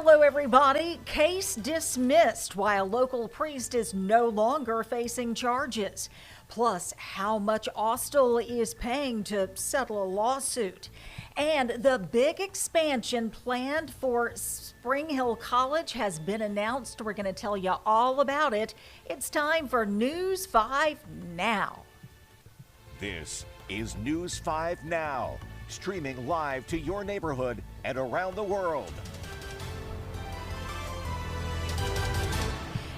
Hello, everybody. Case dismissed while local priest is no longer facing charges. Plus, how much Austal is paying to settle a lawsuit. And the big expansion planned for Spring Hill College has been announced. We're going to tell you all about it. It's time for News 5 Now. This is News 5 Now, streaming live to your neighborhood and around the world.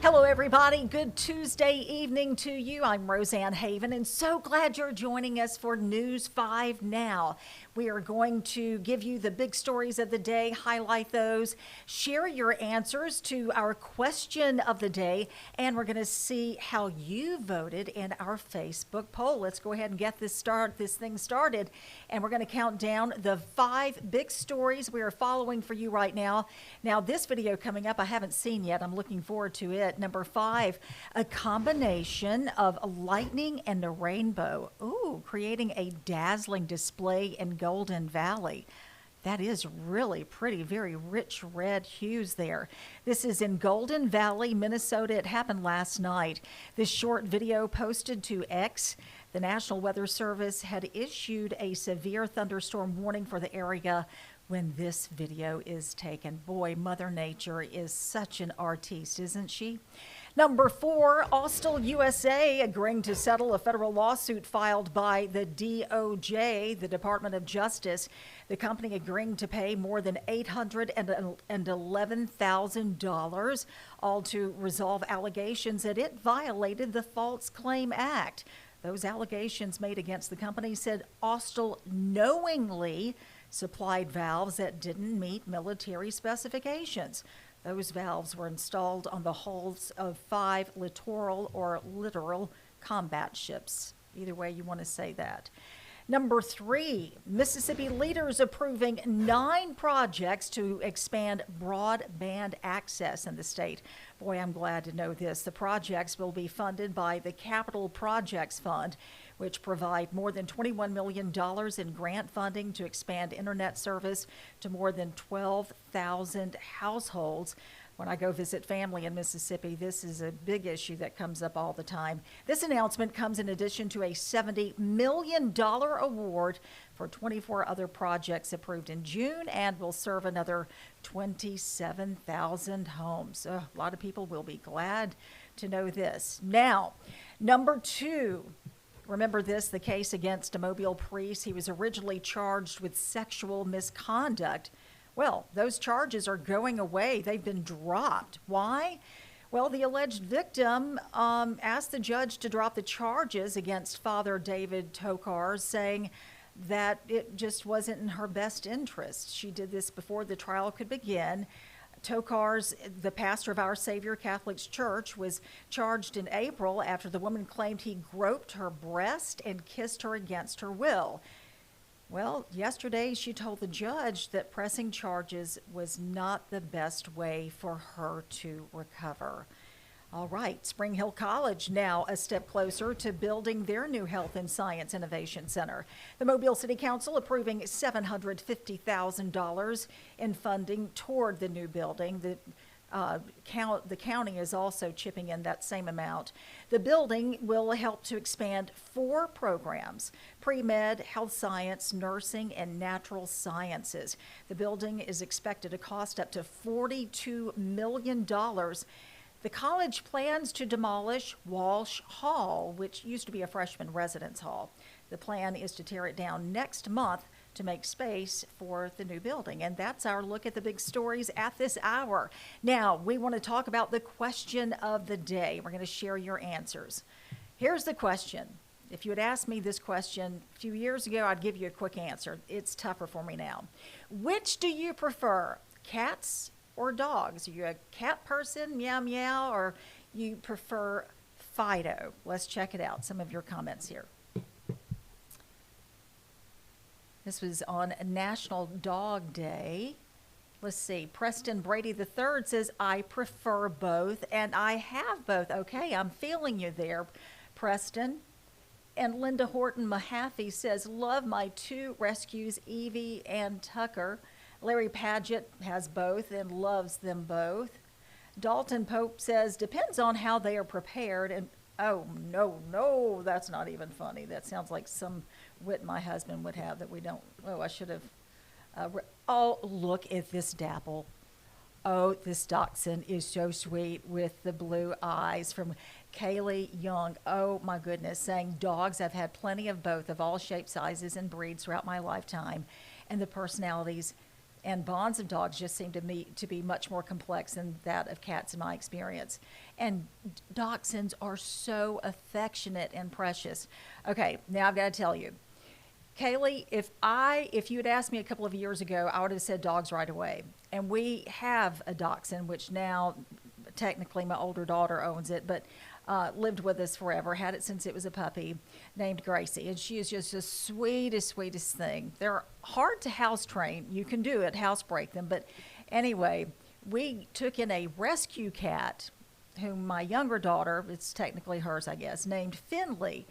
Hello, everybody. Good Tuesday evening to you. I'm Roseanne Haven, and so glad you're joining us for News 5 Now. We are going to give you the big stories of the day, highlight those, share your answers to our question of the day, and we're going to see how you voted in our Facebook poll. Let's go ahead and get this thing started, and we're going to count down the 5 big stories we are following for you right now. Now, this video coming up, I haven't seen yet. I'm looking forward to it. Number 5, a combination of lightning and a rainbow. Ooh, creating a dazzling display in Golden Valley. That is really pretty, very rich red hues there. This is in Golden Valley, Minnesota. It happened last night. This short video posted to X. The National Weather Service had issued a severe thunderstorm warning for the area when this video is taken. Boy, Mother Nature is such an artiste, isn't she? Number 4, Austal USA agreeing to settle a federal lawsuit filed by the DOJ, the Department of Justice. The company agreeing to pay more than $811,000, all to resolve allegations that it violated the False Claim Act. Those allegations made against the company said Austal knowingly supplied valves that didn't meet military specifications. Those valves were installed on the hulls of 5 littoral or literal combat ships. Either way you want to say that. Number 3, Mississippi leaders approving 9 projects to expand broadband access in the state. Boy, I'm glad to know this. The projects will be funded by the Capital Projects Fund, which provide more than $21 million in grant funding to expand internet service to more than 12,000 households. When I go visit family in Mississippi, this is a big issue that comes up all the time. This announcement comes in addition to a $70 million award for 24 other projects approved in June and will serve another 27,000 homes. A lot of people will be glad to know this. Now, number 2. Remember this, the case against a Mobile priest. He was originally charged with sexual misconduct. Well, those charges are going away. They've been dropped. Why? Well, the alleged victim asked the judge to drop the charges against Father David Tokar, saying that it just wasn't in her best interest. She did this before the trial could begin. Tokar's, the pastor of Our Savior Catholic Church, was charged in April after the woman claimed he groped her breast and kissed her against her will. Well, yesterday she told the judge that pressing charges was not the best way for her to recover. All right, Spring Hill College now a step closer to building their new Health and Science Innovation Center. The Mobile City Council approving $750,000 in funding toward the new building. The county is also chipping in that same amount. The building will help to expand 4 programs: pre-med, health science, nursing, and natural sciences. The building is expected to cost up to $42 million. The college plans to demolish Walsh Hall, which used to be a freshman residence hall. The plan is to tear it down next month to make space for the new building. And that's our look at the big stories at this hour. Now, we want to talk about the question of the day. We're going to share your answers. Here's the question. If you had asked me this question a few years ago, I'd give you a quick answer. It's tougher for me now. Which do you prefer, cats or dogs? Are you a cat person, meow meow, or you prefer Fido? Let's check it out. Some of your comments here. This was on National Dog Day. Let's see. Preston Brady III says, I prefer both, and I have both. Okay, I'm feeling you there, Preston. And Linda Horton Mahaffey says, love my 2 rescues, Evie and Tucker. Larry Paget has both and loves them both. Dalton Pope says, depends on how they are prepared. And oh, no, no, that's not even funny. That sounds like some wit my husband would have that we don't. Oh, I should have. Oh, look at this dapple. Oh, this dachshund is so sweet with the blue eyes from Kaylee Young. Oh, my goodness. Saying dogs, I've had plenty of both of all shapes, sizes, and breeds throughout my lifetime. And the personalities and bonds of dogs just seem to me to be much more complex than that of cats in my experience. And dachshunds are so affectionate and precious. Okay, now I've got to tell you, Kaylee, if you had asked me a couple of years ago, I would have said dogs right away. And we have a dachshund, which now technically my older daughter owns it, but lived with us forever, had it since it was a puppy, named Gracie. And she is just the sweetest, sweetest thing. They're hard to house train. You can do it, house break them. But anyway, we took in a rescue cat, whom my younger daughter, it's technically hers, I guess, named Finley.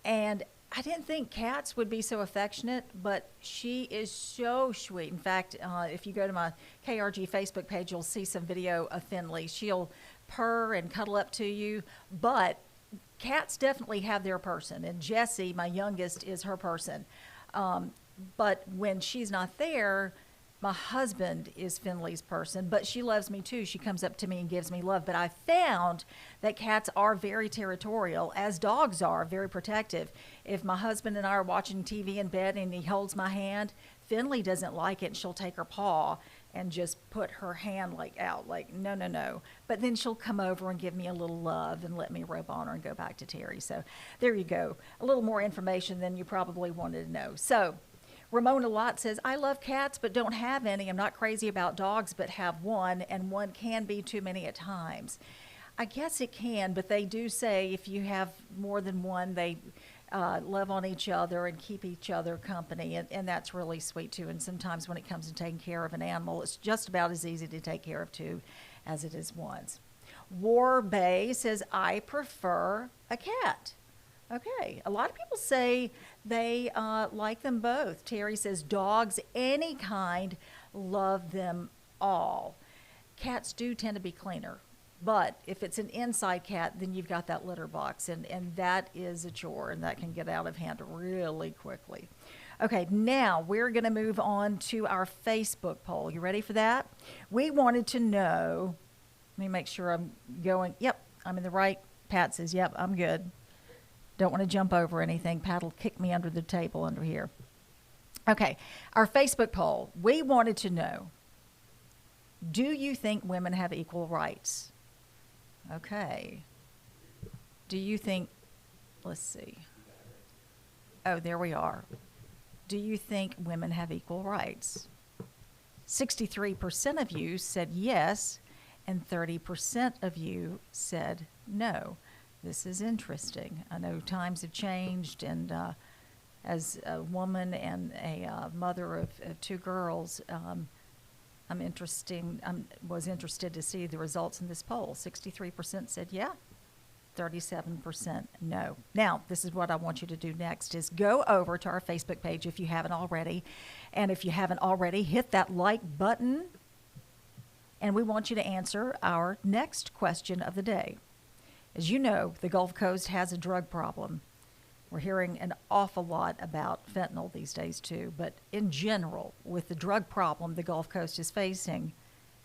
And I didn't think cats would be so affectionate, but she is so sweet. In fact, if you go to my KRG Facebook page, you'll see some video of Finley. She'll purr and cuddle up to you, but cats definitely have their person. And Jessie, my youngest, is her person. But when she's not there, my husband is Finley's person, but she loves me too. She comes up to me and gives me love. But I found that cats are very territorial, as dogs are, very protective. If my husband and I are watching TV in bed and he holds my hand, Finley doesn't like it, and she'll take her paw and just put her hand out, no, no, no. But then she'll come over and give me a little love and let me rub on her and go back to Terry. So there you go. A little more information than you probably wanted to know. So Ramona Lott says, I love cats but don't have any. I'm not crazy about dogs but have one, and one can be too many at times. I guess it can, but they do say if you have more than one, they love on each other and keep each other company, and that's really sweet too. And sometimes when it comes to taking care of an animal, it's just about as easy to take care of two as it is one's. War Bay says, I prefer a cat. Okay, a lot of people say they like them both. Terry says dogs, any kind, love them all. Cats do tend to be cleaner, but if it's an inside cat, then you've got that litter box, and that is a chore, and that can get out of hand really quickly. Okay, now we're going to move on to our Facebook poll. You ready for that? We wanted to know, let me make sure I'm going, yep, I'm in the right. Pat says, yep, I'm good. Don't want to jump over anything. Pat will kick me under the table under here. Okay, our Facebook poll. We wanted to know, do you think women have equal rights? Okay. Do you think, let's see. Oh, there we are. Do you think women have equal rights? 63% of you said yes, and 30% of you said no. This is interesting. I know times have changed, and as a woman and a mother of two girls, was interested to see the results in this poll. 63% said yeah, 37% no. Now, this is what I want you to do next is go over to our Facebook page if you haven't already. And if you haven't already, hit that like button. And we want you to answer our next question of the day. As you know, the Gulf Coast has a drug problem. We're hearing an awful lot about fentanyl these days too, but in general, with the drug problem the Gulf Coast is facing,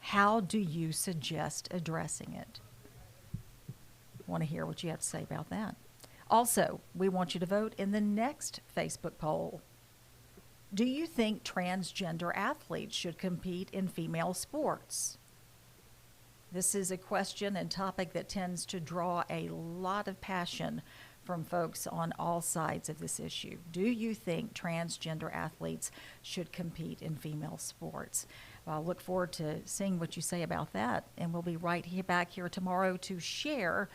how do you suggest addressing it? Want to hear what you have to say about that. Also, we want you to vote in the next Facebook poll. Do you think transgender athletes should compete in female sports? This is a question and topic that tends to draw a lot of passion from folks on all sides of this issue. Do you think transgender athletes should compete in female sports? Well, I look forward to seeing what you say about that, and we'll be right here back here tomorrow to share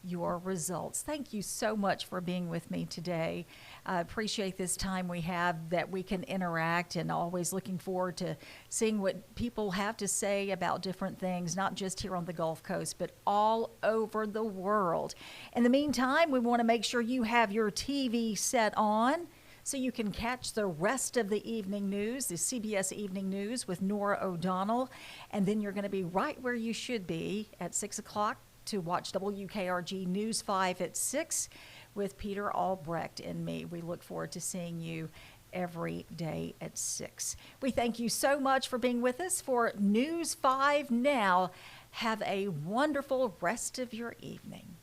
your results. Thank you so much for being with me today. I appreciate this time we have that we can interact, and always looking forward to seeing what people have to say about different things, not just here on the Gulf Coast, but all over the world. In the meantime, we want to make sure you have your TV set on So you can catch the rest of the evening news, the CBS Evening News with Nora O'Donnell. And then you're going to be right where you should be at 6 o'clock to watch WKRG News 5 at 6 with Peter Albrecht and me. We look forward to seeing you every day at 6. We thank you so much for being with us for News 5 Now. Have a wonderful rest of your evening.